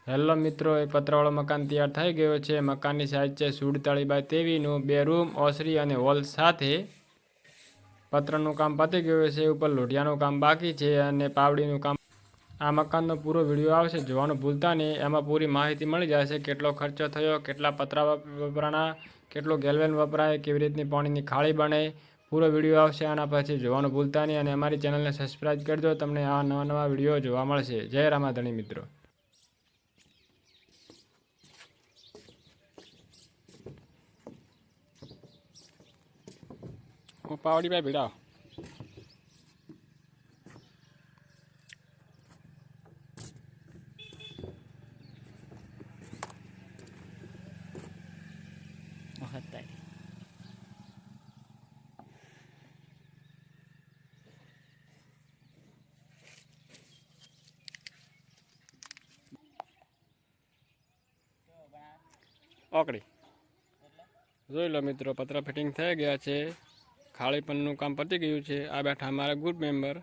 Hello મિત્રો, એક પતરાવાળો મકાન તૈયાર થઈ ગયો છે। મકાનની સાઇઝ છે 47 બાય 23નું, 2 રૂમ, ઓસરી અને હોલ સાથે। પતરાનું કામ પતી ગયું છે, ઉપર લોઢિયાનું કામ બાકી છે અને પાવડીનું કામ। આ મકાનનો પૂરો વિડીયો આવશે, જોવાનું ભૂલતા નહીં। એમાં પૂરી માહિતી મળી જશે, કેટલો ખર્ચો થયો, કેટલા પતરા વપરાણા, કેટલો ગેલવેન વપરાય, કેવી રીતની પાણીની ખાળી બને, પૂરો વિડીયો આવશે। આના પછી જોવાનું ભૂલતા નહીં અને અમારી ચેનલને સબસ્ક્રાઈબ કરજો, તમને આ નવા વિડીયો જોવા મળશે। જય રામાધણી મિત્રો। હું પાવડી ભાઈ ભીડા ઓકડી જોઈ લો મિત્રો, પતરા ફિટિંગ થઈ ગયા છે, ખાળી પનનું કામ પતી ગયું છે। આ બેઠા અમારા ગ્રુપ મેમ્બર।